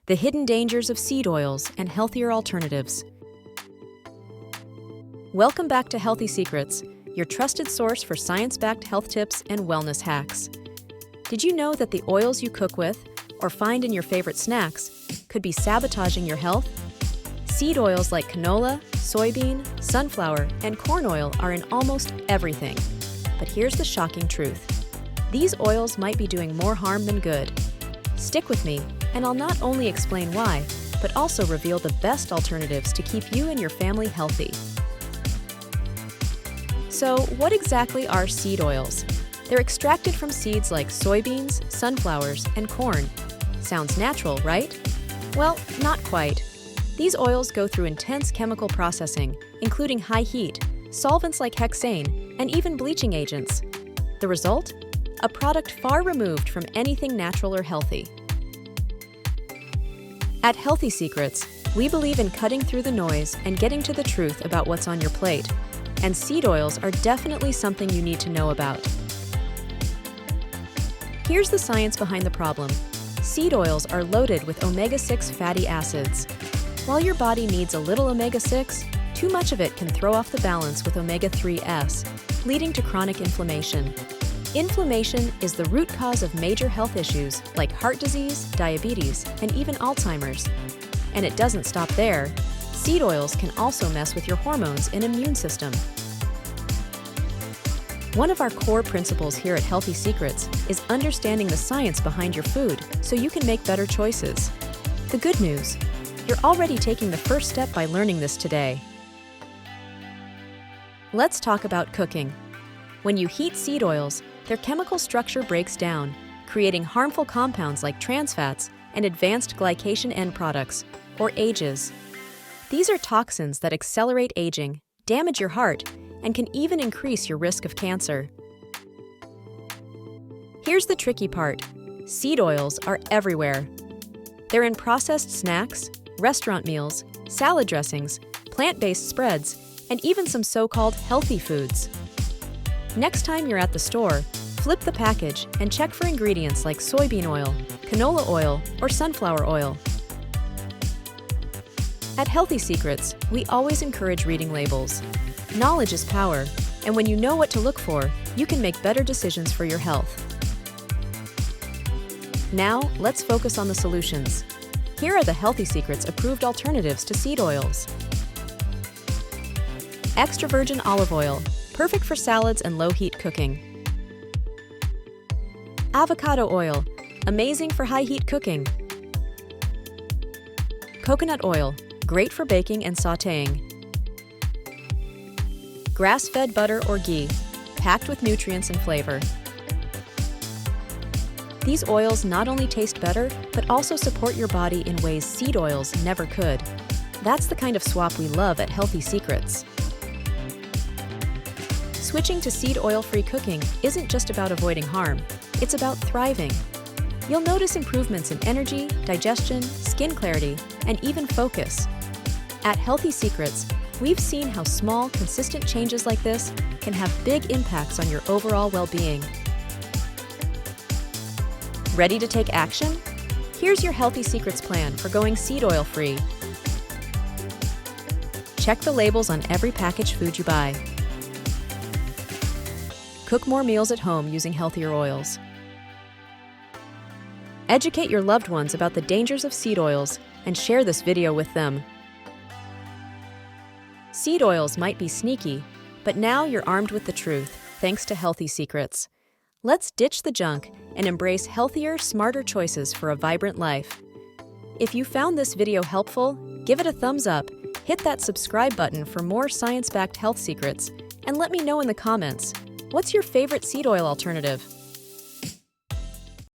the hidden dangers of seed oils and healthier alternatives. Welcome back to Healthy Secrets, your trusted source for science-backed health tips and wellness hacks. Did you know that the oils you cook with, or find in your favorite snacks, could be sabotaging your health? Seed oils like canola, soybean, sunflower, and corn oil are in almost everything. But here's the shocking truth. These oils might be doing more harm than good. Stick with me, and I'll not only explain why, but also reveal the best alternatives to keep you and your family healthy. So, what exactly are seed oils? They're extracted from seeds like soybeans, sunflowers, and corn. Sounds natural, right? Well, not quite. These oils go through intense chemical processing, including high heat, solvents like hexane, and even bleaching agents. The result? A product far removed from anything natural or healthy. At Healthy Secrets, we believe in cutting through the noise and getting to the truth about what's on your plate. And seed oils are definitely something you need to know about. Here's the science behind the problem. Seed oils are loaded with omega-6 fatty acids. While your body needs a little omega-6, too much of it can throw off the balance with omega-3s, leading to chronic inflammation. Inflammation is the root cause of major health issues like heart disease, diabetes, and even Alzheimer's. And it doesn't stop there. Seed oils can also mess with your hormones and immune system. One of our core principles here at Healthy Secrets is understanding the science behind your food so you can make better choices. The good news, you're already taking the first step by learning this today. Let's talk about cooking. When you heat seed oils, their chemical structure breaks down, creating harmful compounds like trans fats and advanced glycation end products, or AGEs. These are toxins that accelerate aging, damage your heart, and can even increase your risk of cancer. Here's the tricky part. Seed oils are everywhere. They're in processed snacks, restaurant meals, salad dressings, plant-based spreads, and even some so-called healthy foods. Next time you're at the store, flip the package and check for ingredients like soybean oil, canola oil, or sunflower oil. At Healthy Secrets, we always encourage reading labels. Knowledge is power, and when you know what to look for, you can make better decisions for your health. Now, let's focus on the solutions. Here are the Healthy Secrets approved alternatives to seed oils. Extra virgin olive oil, perfect for salads and low-heat cooking. Avocado oil, amazing for high-heat cooking. Coconut oil, great for baking and sautéing. Grass-fed butter or ghee, packed with nutrients and flavor. These oils not only taste better, but also support your body in ways seed oils never could. That's the kind of swap we love at Healthy Secrets. Switching to seed oil-free cooking isn't just about avoiding harm, it's about thriving. You'll notice improvements in energy, digestion, skin clarity, and even focus. At Healthy Secrets, we've seen how small, consistent changes like this can have big impacts on your overall well-being. Ready to take action? Here's your Healthy Secrets plan for going seed oil-free. Check the labels on every packaged food you buy. Cook more meals at home using healthier oils. Educate your loved ones about the dangers of seed oils and share this video with them. Seed oils might be sneaky, but now you're armed with the truth, thanks to Healthy Secrets. Let's ditch the junk and embrace healthier, smarter choices for a vibrant life. If you found this video helpful, give it a thumbs up, hit that subscribe button for more science-backed health secrets, and let me know in the comments, what's your favorite seed oil alternative?